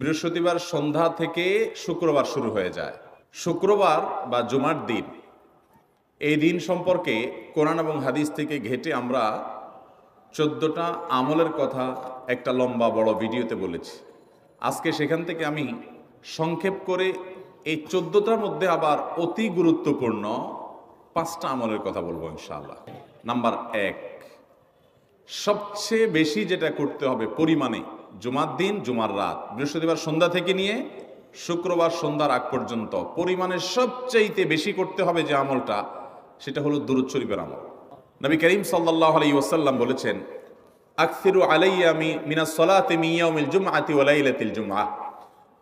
বৃহস্পতিবার সন্ধ্যা থেকে শুক্রবার শুরু হয়ে যায়। শুক্রবার বা জুমার দিন, এই দিন সম্পর্কে কোরআন এবং হাদিস থেকে ঘেঁটে আমরা 14টা আমলের কথা একটা লম্বা বড় ভিডিওতে বলেছি। আজকে সেখান থেকে আমি সংক্ষেপ করে এই 14টার মধ্যে আবার অতি গুরুত্বপূর্ণ 5টা আমলের কথা বলবো ইনশাআল্লাহ। নাম্বার 1, সবচেয়ে বেশি যেটা করতে হবে পরিমাণে, জুমার দিন জুমার রাত বৃহস্পতিবার সন্ধ্যা থেকে নিয়ে শুক্রবার সন্ধ্যার আগ পর্যন্ত পরিমাণে সবচাইতে বেশি করতে হবে যে আমলটা, সেটা হলো দুরূদ শরীফের আমল। নবী করিম সাল্লাল্লাহু আলাইহি ওয়াসাল্লাম বলেছেন, আকসিরু আলাইয়া মিনাস সালাতি মিন ইয়াউমিল জুমআতি ওয়া লাইলাতিল জুমআহ,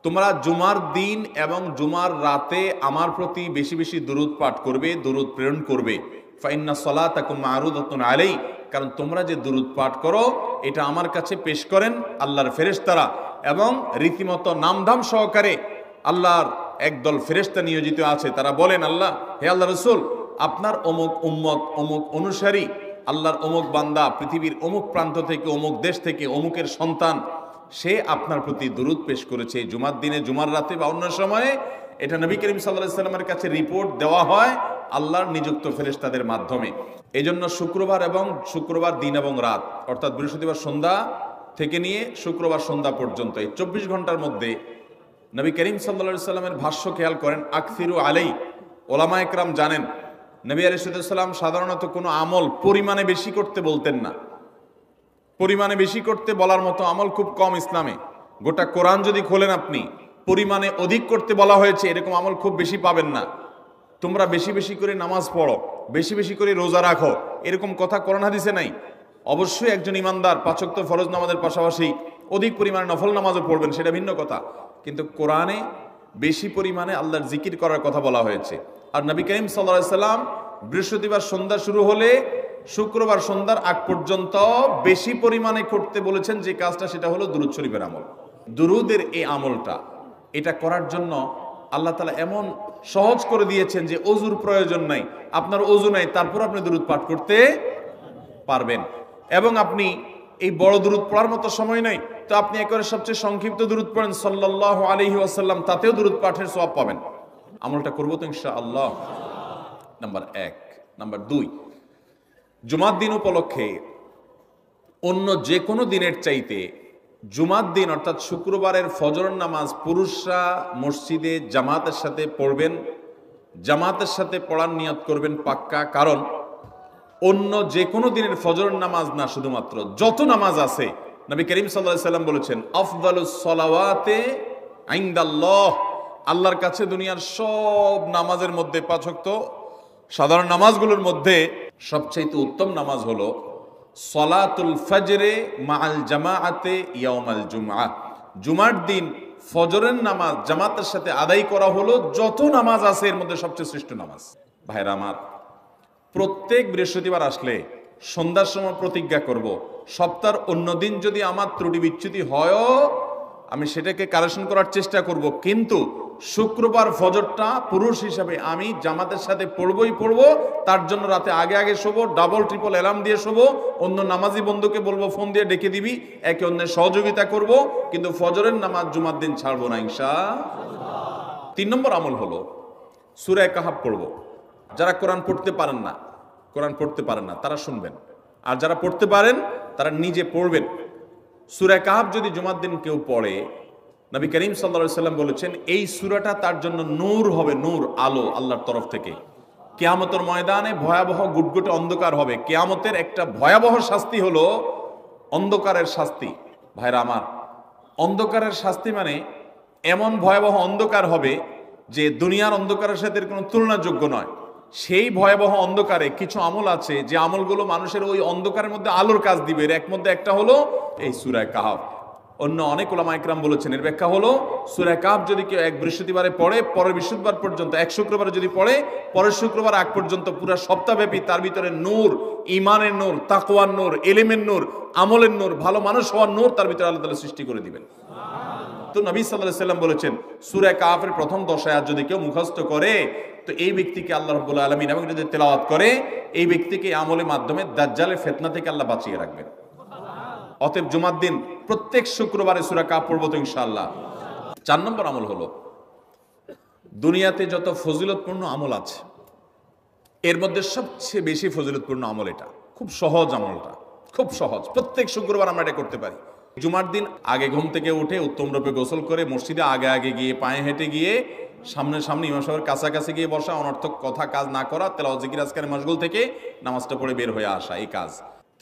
তোমরা জুমার দিন এবং জুমার রাতে আমার প্রতি বেশি বেশি দুরূদ পাঠ করবে, দুরূদ প্রেরণ করবে। ফাইন্না সালাতাকুম মা'রুদাতুন আলাই, কারণ তোমরা যে দুরূদ পাঠ করো এটা আমার কাছে পেশ করেন আল্লাহর ফেরেশতারা, এবং রীতিমতো নামধাম সহকারে আল্লাহর একদল ফেরেশতা নিয়োজিত আছে। তারা বলেন, আল্লাহ, হে আল্লাহ রাসূল, আপনার অমুক উম্মত, অমুক অনুসারী, আল্লাহর অমুক বান্দা পৃথিবীর অমুক প্রান্ত থেকে, অমুক দেশ থেকে, অমুকের সন্তান, সে আপনার প্রতি দুরূদ পেশ করেছে জুমার দিনে, জুমার রাতে বা অন্য সময়ে। এটা নবী করিম সাল্লাল্লাহু আলাইহি ওয়াসাল্লামের কাছে রিপোর্ট দেওয়া হয় আল্লাহর নিযুক্ত ফেরেশতাদের মাধ্যমে। এই জন্য শুক্রবার এবং শুক্রবার দিন এবং রাত, অর্থাৎ বৃহস্পতিবার সন্ধ্যা থেকে নিয়ে শুক্রবার সন্ধ্যা পর্যন্ত এই 24 ঘন্টার মধ্যে নবী করিম সাল্লাল্লাহু আলাইহি ওয়াসাল্লামের ভাষ্য খেয়াল করেন, আকসিরু আলাই। ওলামা একরাম জানেন, নবী আলাইহিস সালাম সাধারণত কোনো আমল পরিমাণে বেশি করতে বলতেন না। পরিমাণে বেশি করতে বলার মতো আমল খুব কম ইসলামে। গোটা কোরআন যদি খোলেন আপনি, পরিমাণে অধিক করতে বলা হয়েছে এরকম আমল খুব বেশি পাবেন না। তোমরা বেশি বেশি করে নামাজ পড়ো, বেশি বেশি করে রোজা রাখো, এরকম কথা কোরআন হাদিসে নাই। অবশ্যই একজন ইমানদার 5 ওয়াক্ত ফরজ নামাজের পাশাপাশি অধিক পরিমাণে নফল নামাজও পড়বেন, সেটা ভিন্ন কথা। কিন্তু কোরআনে বেশি পরিমাণে আল্লাহর জিকির করার কথা বলা হয়েছে। আর নবী করিম সাল্লাল্লাহু আলাইহি ওয়াসাল্লাম বৃহস্পতিবার সন্ধ্যা শুরু হলে শুক্রবার সন্ধ্যার আগ পর্যন্ত বেশি পরিমাণে করতে বলেছেন যে কাজটা, সেটা হলো দুরূদ শরীফের আমল। দুরূদের এই আমলটা, এটা করার জন্য আল্লাহ তাআলা এমন সহজ করে দিয়েছেন যে ওযুর প্রয়োজন নাই। আপনার ওযু নাই, তারপর আপনি দুরূদ পাঠ করতে পারবেন। এবং আপনি এই বড় দুরূদ পড়ার মতো সময় নাই, তো আপনি একেবারে সবচেয়ে সংক্ষিপ্ত দুরূদ পড়েন সাল্লাল্লাহু আলাইহি ওয়াসাল্লাম, তাতেও দুরূদ পাঠের সওয়াব পাবেন। আমলটা করবো তো ইনশাআল্লাহ। নাম্বার 1। নাম্বার 2, জুমার দিন উপলক্ষে অন্য যে কোনো দিনের চাইতে জুমার দিন অর্থাৎ শুক্রবারের ফজর নামাজ পুরুষরা মসজিদে জামাতের সাথে পড়বেন। জামাতের সাথে পড়ার নিয়ত করবেন পাক্কা, কারণ অন্য যে কোনো দিনের ফজর নামাজ না, শুধুমাত্র যত নামাজ আছে, নবী করিম সাল্লাল্লাহু আলাইহি ওয়াসাল্লাম বলেছেন, আফদালুস সালাওয়াতে ইনদাল্লাহ, আল্লাহর কাছে দুনিয়ার সব নামাজের মধ্যে 5 ওয়াক্ত সাধারণ নামাজগুলোর মধ্যে সবচেয়ে উত্তম নামাজ হলো সলাতুল ফজরে মাআল জামাআতে ইয়াউমাল জুমআহ, জুমার দিন ফজরের নামাজ জামাতের সাথে আদায় করা হলো যত নামাজ আছে এর মধ্যে সবচেয়ে শ্রেষ্ঠ নামাজ। ভাইরা আমার, প্রত্যেক বৃহস্পতিবার আসলে সন্ধ্যার সময় প্রতিজ্ঞা করব, সপ্তাহের অন্য দিন যদি আমার ত্রুটি বিচ্যুতি হয়ও আমি সেটাকে কারেকশন করার চেষ্টা করব, কিন্তু শুক্রবার ফজরটা পুরুষ হিসাবে আমি জামাতের সাথে পড়বই পড়বো। তার জন্য রাতে আগে আগে শোবো, ডাবল ট্রিপল অ্যালার্ম দিয়ে শোবো, অন্য নামাজি বন্ধুকে বলবো ফোন দিয়ে ডেকে দিবি, একে অন্যের সহযোগিতা করব, কিন্তু ফজরের নামাজ জুমার দিন ছাড়বো না ইনশাআল্লাহ। 3 নম্বর আমল হলো সূরা কাহাফ পড়বো। যারা কোরআন পড়তে পারেন না তারা শুনবেন, আর যারা পড়তে পারেন তারা নিজে পড়বেন। সূরা কাহাফ যদি জুমার দিন কেউ পড়ে, নবী করিম সাল্লাল্লাহু আলাইহি ওয়াসাল্লাম বলেছেন এই সূরাটা তার জন্য নূর হবে, নূর, আলো আল্লাহর তরফ থেকে। কিয়ামতের ময়দানে ভয়াবহ গুটগুটে অন্ধকার হবে। কিয়ামতের একটা ভয়াবহ শাস্তি হলো অন্ধকারের শাস্তি। ভাইরা আমার, অন্ধকারের শাস্তি মানে এমন ভয়াবহ অন্ধকার হবে যে দুনিয়ার অন্ধকারের সাথে কোনো তুলনাযোগ্য নয়। সেই ভয়াবহ অন্ধকারে কিছু আমল আছে যে আমলগুলো মানুষের ওই অন্ধকারের মধ্যে আলোর কাজ দিবে। এর মধ্যে একটা হলো এই সূরা কাহাফ। অন্য অনেক উলামা ইকরাম বলেছেন এর ব্যাখ্যা হলো সূরা কাহাফ যদি কেউ এক বৃহস্পতিবারে পড়ে, পরের বৃহস্পতিবার পর্যন্ত, এক শুক্রবারে যদি পড়ে, পরের শুক্রবার আগ পর্যন্ত পুরো সপ্তাহব্যাপী তার ভিতরে নূর, ঈমানের নূর, তাকওয়ার নূর, ইলমের নূর, আমলের নূর, ভালো মানুষ হওয়ার নূর তার ভিতরে আল্লাহ তাআলা সৃষ্টি করে দিবেন। তো নবী সাল্লাল্লাহু আলাইহি ওয়াসাল্লাম বলেছেন সূরা কাহাফের প্রথম 10 আয়াত যদি কেউ মুখস্থ করে, তো এই ব্যক্তিকে আল্লাহ রাব্বুল আলামিন এবং যদি তেলাওয়াত করে, এই ব্যক্তিকে আমলের মাধ্যমে দাজ্জালের ফিতনা থেকে আল্লাহ বাঁচিয়ে রাখবেন। অতএব জুমার দিন প্রত্যেক শুক্রবারে সূরা কাহাফ পড়ব তো ইনশাআল্লাহ। 4 নম্বর আমল হলো, দুনিয়াতে যত ফজিলতপূর্ণ আমল আছে এর মধ্যে সবচেয়ে বেশি ফজিলতপূর্ণ আমল এটা। খুব সহজ আমলটা, খুব সহজ। প্রত্যেক শুক্রবার আমরা এটা করতে পারি। জুমার দিন আগে ঘুম থেকে উঠে উত্তম রূপে গোসল করে মসজিদে আগে আগে গিয়ে পায়ে হেঁটে গিয়ে সামনে ইমাম সাহেবের কাছাকাছি গিয়ে বসা, অনর্থক কথা কাজ না করা, তেলাওয়াত জিকির আজকারে মশগুল থেকে নামাজটা পড়ে বের হয়ে আসা, এই কাজ।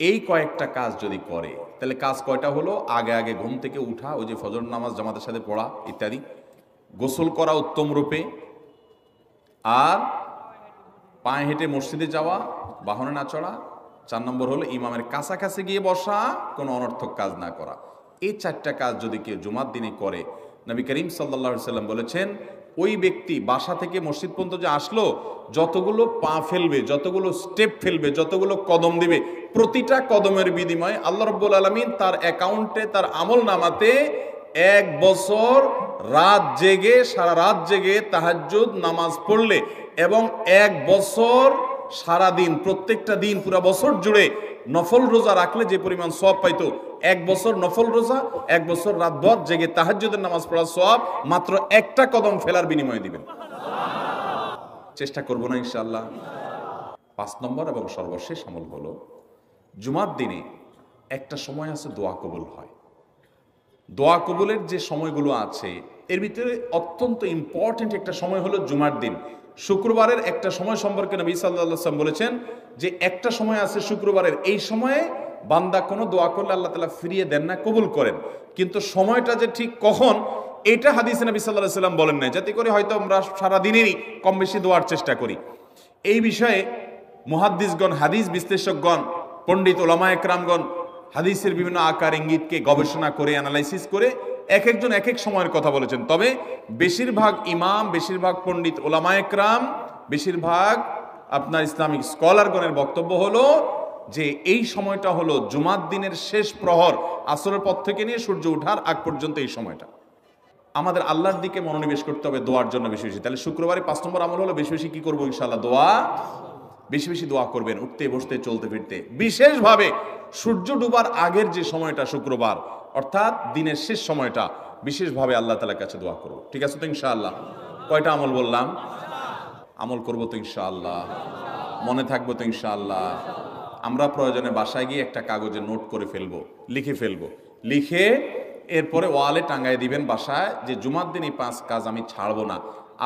এই কয়েকটা কাজ যদি করে তাহলে কাজ কয়টা হলো? আগে আগে ঘুম থেকে উঠা, ওই যে ফজর নামাজ জামাতের সাথে পড়া ইত্যাদি, গোসল করা উত্তম রূপে, আর পায়ে হেঁটে মসজিদে যাওয়া, বাহনে না চড়া। 4 নম্বর হলো ইমামের কাছাকাছি গিয়ে বসা, কোনো অনর্থক কাজ না করা। এই 4টা কাজ যদি কেউ জুমার দিনে করে, নবী করিম সাল্লাল্লাহু আলাইহি সাল্লাম বলেছেন ওই ব্যক্তি বাসা থেকে মসজিদ পর্যন্ত যে আসলো, যতগুলো পা ফেলবে, যতগুলো স্টেপ ফেলবে, যতগুলো কদম দিবে, প্রতিটা কদমের বিনিময়ে আল্লাহ রাব্বুল আলামিন তার অ্যাকাউন্টে, তার আমল নামাতে 1 বছর রাত জেগে, সারা রাত জেগে তাহাজ্জুদ নামাজ পড়লে এবং 1 বছর সারা দিন, প্রত্যেকটা দিন পুরা বছর জুড়ে নফল রোজা রাখলে যে পরিমাণ সওয়াব পাইতো, 1 বছর নফল রোজা, 1 বছর রাতভর জেগে তাহাজ্জুদের নামাজ পড়ার সওয়াব মাত্র একটা কদম ফেলার বিনিময়ে দিবেন। চেষ্টা করব না ইনশাআল্লাহ। 5 নম্বর এবং সর্বশেষ আমল হলো, জুমার দিনে একটা সময় আছে দোয়া কবুল হয়। দোয়া কবুলের যে সময়গুলো আছে এর ভিতরে অত্যন্ত ইম্পর্টেন্ট একটা সময় হলো জুমার দিন। শুক্রবারের একটা সময় সম্পর্কে নবী সাল্লাল্লাহু আলাইহি ওয়াসাল্লাম বলেছেন যে একটা সময় আছে শুক্রবারের, এই সময়ে বান্দা কোনো দোয়া করলে আল্লাহ তাআলা ফিরিয়ে দেন না, কবুল করেন। কিন্তু সময়টা যে ঠিক কখন, এটা হাদিসে নবী সাল্লাল্লাহু আলাইহি ওয়াসাল্লাম বলেন নাই, যাতে করে হয়তো আমরা সারা দিনেরই কম বেশি দোয়ার চেষ্টা করি। এই বিষয়ে মুহাদ্দিসগণ, হাদিস বিশ্লেষকগণ, পণ্ডিত ওলামা একরামগণ হাদিসের বিভিন্ন আকার ইঙ্গিতকে গবেষণা করে, অ্যানালাইসিস করে এক একজন এক এক সময়ের কথা বলেছেন। তবে বেশিরভাগ ইমাম, বেশিরভাগ পণ্ডিত ওলামা একরাম, বেশিরভাগ আপনার ইসলামিক স্কলারগণের বক্তব্য হলো যে এই সময়টা হলো জুমার দিনের শেষ প্রহর, আসরের পর থেকে নিয়ে সূর্য ওঠার আগ পর্যন্ত এই সময়টা। আমাদের আল্লাহর দিকে মনোনিবেশ করতে হবে দোয়ার জন্য বেশি বেশি। তাহলে শুক্রবারে 5 নম্বর আমল হলো বেশি বেশি কি করবো? ইনশাআল্লাহ দোয়া, বেশি বেশি দোয়া করবেন, উঠতে বসতে চলতে ফিরতে। বিশেষভাবে সূর্য ডুবার আগের যে সময়টা শুক্রবার, অর্থাৎ দিনের শেষ সময়টা, বিশেষভাবে আল্লাহ তাআলার কাছে দোয়া করব। ঠিক আছে তো ইনশাআল্লাহ? কয়টা আমল বললাম? আমল করবো তো ইনশাআল্লাহ? মনে থাকবো তো ইনশাআল্লাহ? আমরা প্রয়োজনে বাসায় গিয়ে একটা কাগজে নোট করে ফেলবো, লিখে ফেলবো, লিখে এরপরে ওয়ালে টাঙ্গায় দিবেন বাসায় যে জুমার দিন এই 5 কাজ আমি ছাড়বো না।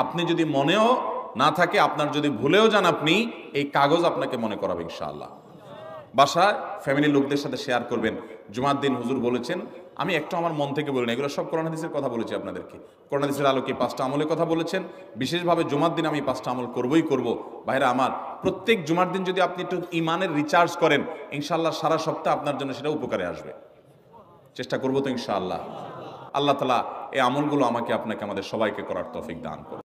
আপনি যদি মনেও না থাকে, আপনার যদি ভুলেও যান, আপনি এই কাগজ আপনাকে মনে করাবে ইনশাআল্লাহ। বাসায় ফ্যামিলির লোকদের সাথে শেয়ার করবেন, জুমার দিন হুজুর বলেছেন, আমি একটু আমার মন থেকে বলি না, এগুলো সব কোরআন হাদিসের কথা বলেছি আপনাদেরকে। কোরআন হাদিসের আলোকে 5টা আমলের কথা বলেছেন, বিশেষভাবে জুমার দিন আমি 5টা আমল করবই করব। ভাইরা আমার, প্রত্যেক জুমার দিন যদি আপনি একটু ইমানের রিচার্জ করেন, ইনশাআল্লাহ সারা সপ্তাহ আপনার জন্য সেটা উপকারে আসবে। চেষ্টা করবো তো ইনশাআল্লাহ? আল্লাহ তাআলা এই আমলগুলো আমাকে আপনাকে আমাদের সবাইকে করার তৌফিক দান করুন।